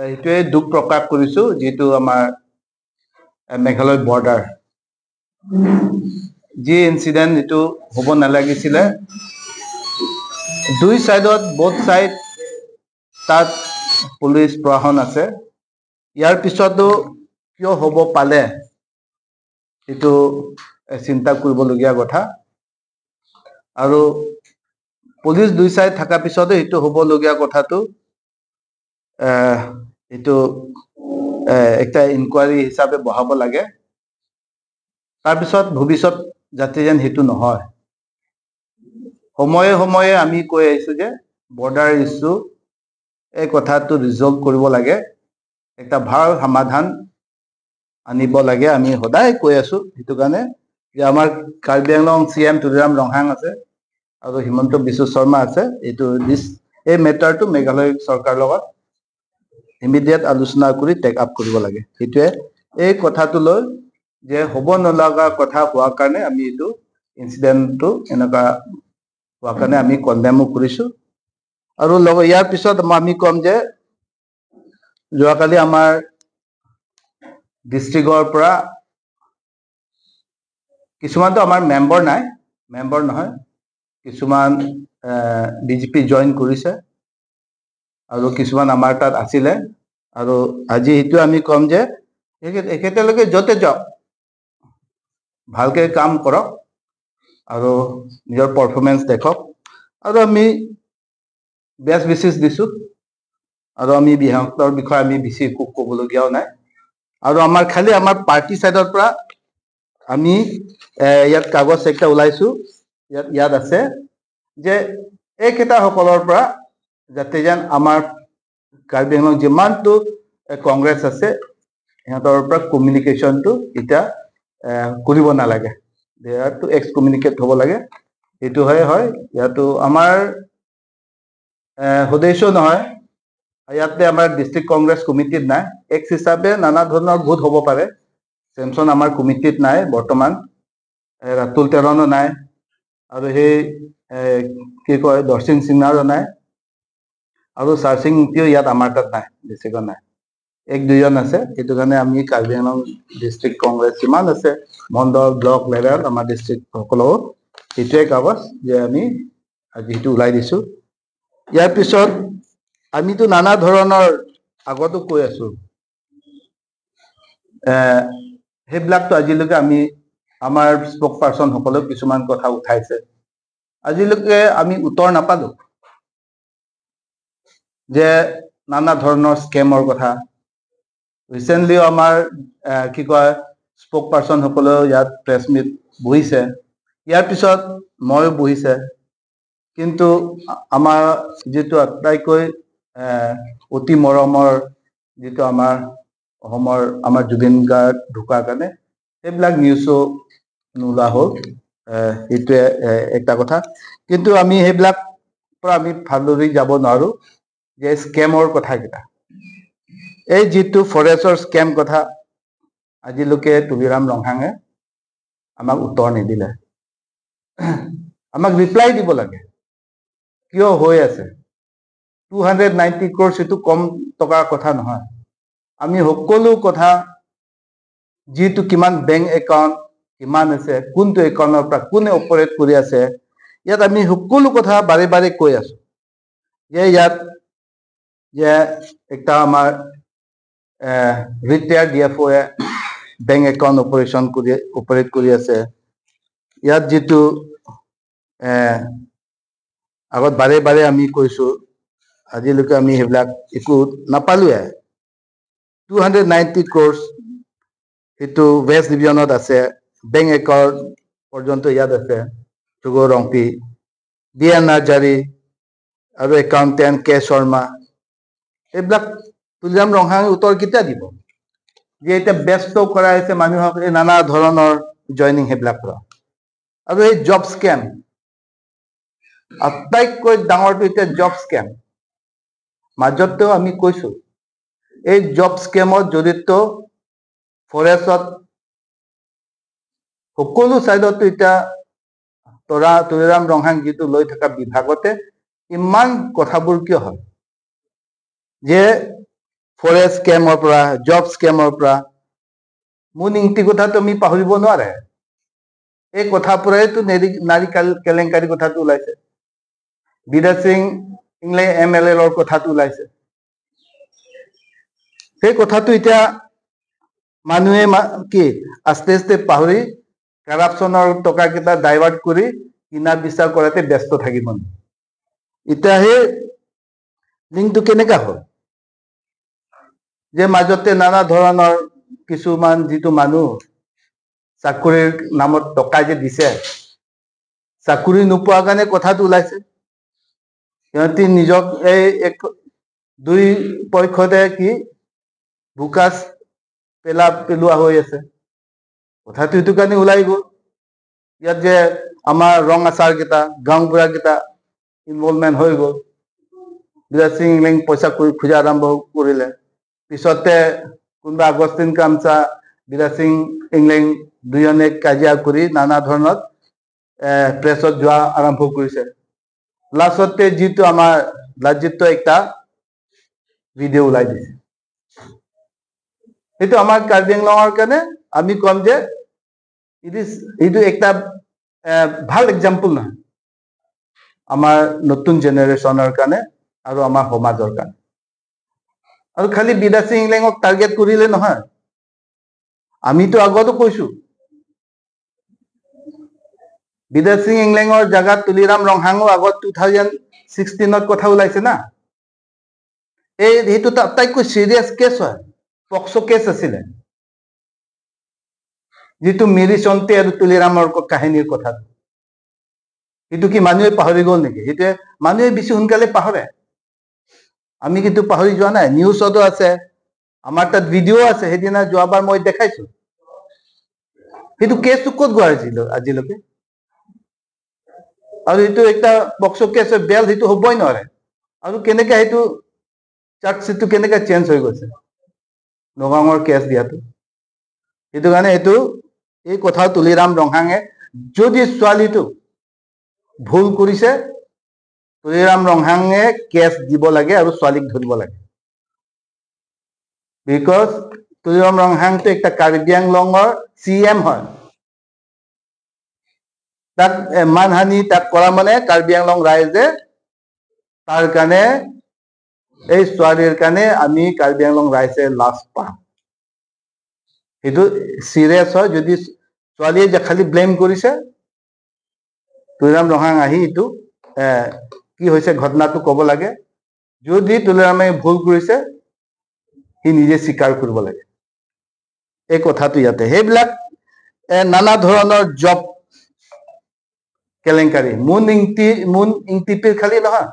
এইটোৱে দুখ প্ৰকাশ কৰিছো যেটো আমাৰ মেঘালয় বৰ্ডাৰ যি ইনসিডেন্ট এটো হ'ব নালাগিছিলে দুই সাইডত বোথ সাইড তাত পুলিশ প্ৰশাসন আছে ইয়াৰ পিছতো কিয় হ'ব পালে এটো চিন্তা কৰিবলগীয়া কথা আৰু পুলিশ দুই সাইড থাকা পিছতো এটো হ'বলগীয়া কথাটো এটো একটা ইনকোয়ারি হিচাপে বহাব লাগে তাৰ পিছত ভৱিষ্যত যাতে যেন হেতু নহয় সময়ে সময়ে আমি কৈ আইছো যে বৰ্ডাৰ ইস্যু এই কথাটো ৰিজলভ কৰিব লাগে একটা ভাল সমাধান আনিব লাগে আমি সদায় কৈ আছো হেতু কাৰণে যে আমাৰ কাৰ্বি আংলং সিএম তুলিৰাম ৰংহাং আছে আৰু হিমন্ত বিশ্ব শৰ্মা আছে এটো এই মেটাৰটো মেঘালয় চৰকাৰ লগত ইমিডিয়েট আলোচনা কৰি টেক আপ কৰিব লাগে হেতুৱে এই কথাটো লৈ যে হ'ব নলগা কথা হোৱা কাৰণে আমি এটো ইনসিডেন্টটো এনেকা হোৱা কাৰণে আমি কন্ডেম কৰিছো আৰু ইয়াৰ পিছত আমি কম যে যোৱাকালি আমাৰ ডিস্ট্ৰিক্টৰ পৰা কিছুমানটো আমাৰ মেম্বাৰ নাই মেম্বাৰ নহয় কিছুমান বিজেপি জয়েন কৰিছে আৰু কিছুমান আমাৰ তাত আছিলে আৰু আজি হেতু আমি কম যে একেতেলকে যতে যাওক ভালকে কাম কৰক আৰু নিজৰ পাৰফৰম্যান্স দেখক আৰু আমি বেষ্ট বিশেষ দিছো আৰু আমি বিহাৰৰ বিষয়ে আমি বেছি ক'বলগীয়াও নাই আৰু আমাৰ খালি আমাৰ পাৰ্টি সাইডৰ পৰা আমি ইয়াত কাগজ একটা ওলাইছো ইয়াত আছে যে এইকেইটা সকলৰ পৰা যাতে যেন আমাৰ কাৰ্বি আংলং যিমানটো কংগ্ৰেছ আছে ইহঁতৰ পৰা কমিউনিকেশনটো এটা কৰিব নালাগে দে আৰ টু এক্সকমিউনিকেট হ'ব লাগে এটো হয় ইয়াতো আমাৰ উদ্দেশ্য নহয় ইয়াতে আমাৰ ডিস্ট্ৰিক্ট কংগ্ৰেছ কমিটিত নাই এক্স হিচাপে নানা ধৰণৰ ভোট হ'ব পাৰে চেমছন আমাৰ কমিটিত নাই বৰ্তমান ৰাতুল তেৰণো নাই আৰু সেই কি কয় দৰ্শিং সিংহাৰো নাই আৰু চাৰ্চিং তিও ইয়াত আমাৰ তাত নাই ডিস্ট্ৰিক্টত নাই এক দুইজন আছে এটো কাৰণে আমি কাৰ্বি আংলং ডিস্ট্ৰিক্ট কংগ্ৰেছ কিমান আছে মণ্ডল ব্লক লেভেল আমাৰ ডিস্ট্ৰিক্ট সকলো এটোৱে কাগজ যে আমি আজি হেতু ওলাই দিছো ইয়াৰ পিছত আমিতো নানা ধৰণৰ আগতো কৈ আছো হেবিলাকটো আজিলৈকে আমি আমাৰ স্পোক পাৰ্সন সকলেও কিছুমান কথা উঠাইছে আজিলৈকে আমি উত্তৰ নাপালো যে নানা ধৰণৰ স্কেমৰ কথা ৰিসেন্টলি আমাৰ কি কয় স্পোক পাৰ্সন সকলেও ইয়াত প্ৰেছ মিট বহিছে ইয়াৰ পিছত ময়ো বহিছে কিন্তু আমাৰ যেটো আটাইকৈ অতি মৰমৰ যেটো আমাৰ অসমৰ আমাৰ জুবিন গাৰ্গ ঢুকাৰ কাৰণে এইবিলাক নিউজো নোলা হ'ল এটোৱে একটা কথা কিন্তু আমি সেইবিলাক পৰা আমি ভালদৰে যাব নোৱাৰো যে স্কেমৰ কথা কিটা এই যেটো ফৰেষ্টৰ স্কেম কথা আজিলৈকে তুলিৰাম ৰংহাঙে আমাক উত্তৰ নিদিলে আমাক ৰিপ্লাই দিব লাগে কিয় হৈ আছে 290 crores এটো কম টকাৰ কথা নহয় আমি সকলো কথা যেটো কিমান বেংক একাউন্ট কিমান আছে কোনটো একাউন্টৰ পৰা কোনে অপাৰেট কৰি আছে ইয়াত আমি সকলো কথা বাৰে বাৰে কৈ আছো যে ইয়াত যে একটা আমাৰ retired DFO bank account operate কৰি আছে ইয়াত যেটো আগত বাৰে বাৰে আমি কৈছো আজিলৈকে আমি হেবিলাক একো নাপালোৱে 290 crores এটো ৱেষ্ট ডিভিজনত আছে বেংক একাউন্ট পৰ্যন্ত ইয়াত আছে সুগৰ ৰংপি বিএন নাৰ্জাৰী আৰু একাউন্টেন্ট কে শৰ্মা এইবিলাক তুলিৰাম ৰংহাঙে উত্তৰ কিটা দিব যে এটা ব্যস্ত কৰা হৈছে মানুহক এই নানা ধৰণৰ জয়নিং হেবিলাক পৰা আৰু এই জব স্কেম আটাইতকৈ ডাঙৰটো এটা জব স্কেম মাজতেও আমি কৈছো এই জব স্কেমত জড়িত ফৰেষ্টত সকলো সাইডত এটা তুলিৰাম ৰংহাং যেটো লৈ থকা বিভাগতে ইমান কথাবোৰ কিয় হয় যে ফৰেষ্ট স্কেমৰ পৰা জব স্কেমৰ পৰা মোৰ নিংটি কথাটো আমি পাহৰিব নোৱাৰে এই কথাৰ পৰাইতো নাৰী কেলেংকাৰী কথাটো ওলাইছে বিৰাজ সিং ইংলেণ্ড MLA ৰ কথাটো ওলাইছে সেই কথাটো এতিয়া মানুহে কি আস্তে আস্তে পাহৰি কাৰাপশ্যনৰ টকাকেইটা ডাইভাৰ্ট কৰি কিনা বিচাৰ কৰাতে ব্যস্ত থাকিব এতিয়া সেই লিংকটো কেনেকা হ'ল যে মাজতে নানা ধৰণৰ কিছুমান যিটো মানুহ চাকৰিৰ নামত টকা যে দিছে চাকৰি নোপোৱাৰ কাৰণে কথাটো ওলাইছে সিহঁতি নিজক এই দুই পক্ষতে কি বুকাছ পেলোৱা হৈ আছে কথাটো এইটো কাৰণে ওলাই গ'ল ইয়াত যে আমাৰ ৰং আচাৰ কেইটা গাঁওবুঢ়া কেইটা ইনভলভমেণ্ট হৈ গ'ল বিৰাজ সিং ইংলেণ্ড পইচা খোজা আৰম্ভ কৰিলে পিছতে কোনোবা আগষ্টিন কামচা বিৰাজ সিং ইংলেণ্ড দুজনে কাজিয়া কৰি নানা ধৰণত প্ৰেছত যোৱা আৰম্ভ কৰিছে লাষ্টতে যিটো আমাৰ লাজ্জিত একটা ভিডিঅ' ওলাই দিছে সেইটো আমাৰ কাৰ্বি আংলঙৰ কাৰণে আমি কম যে এইটো একটা ভাল এক্সাম্পল নহয় আমাৰ নতুন জেনেৰেশ্যনৰ কাৰণে আৰু আমাৰ সমাজৰ কাৰণে আৰু খালি বিৰাজ সিং ইংলেণ্ডক টাৰ্গেট কৰিলে নহয় আমিতো আগতো কৈছো বিৰাজ সিং ইংলেণ্ডৰ জাগাত তুলিৰাম ৰংহাঙো আগত 2016ত কথা ওলাইছে না সেইটো আটাইতকৈ চিৰিয়াছ কেছ হয় পক্সো কেছ আছিলে যিটো মিৰি চন্তে আৰু তুলিৰামৰ কাহিনীৰ কথা সেইটো কি মানুহে পাহৰি গ'ল নেকি সেইটোৱে মানুহে বেছি সোনকালে পাহৰে আমি কিন্তু পাহৰি যোৱা নাই নিউজতো আছে আমাৰ তাত ভিডিঅ' আছে সেইদিনা যোৱাবাৰ মই দেখাইছো সেইটো কেছটো ক'ত গৈ আজিলৈকে আৰু এইটো একটা পক্সো কেছ বেল সেইটো হ'বই নোৱাৰে আৰু কেনেকে সেইটো চাৰ্জশ্বিটটো কেনেকে চেঞ্জ হৈ গৈছে নগাঁৱৰ কেছ দিয়াটো সেইটো কাৰণে এইটো এই কথা তুলিৰাম ৰংহাঙে যদি ছোৱালীটো ভুল কৰিছে তুলিৰাম ৰংহাঙে কেছ দিব লাগে আৰু ছোৱালীক ধৰিব লাগে বিকজ তুলিৰাম ৰংহাঙটো একটা কাৰ্বি আংলঙৰ CM হয় তাক মানহানি তাক কৰা মানে কাৰ্বি আংলং ৰাইজে তাৰ কাৰণে এই ছোৱালীৰ কাৰণে আমি কাৰ্বি আংলং ৰাইজে লাজ পাম সেইটো চিৰিয়াছ হয় যদি ছোৱালীয়ে যে খালি ব্লেম কৰিছে তুলিৰাম ৰংহাং আহি এইটো কি হৈছে ঘটনাটো ক'ব লাগে যদি তুলিৰামে ভুল কৰিছে সি নিজে স্বীকাৰ কৰিব লাগে এই কথাটো ইয়াতে সেইবিলাক নানা ধৰণৰ জব কেলেংকাৰী মুন ইংটিপিৰ খালি নহয়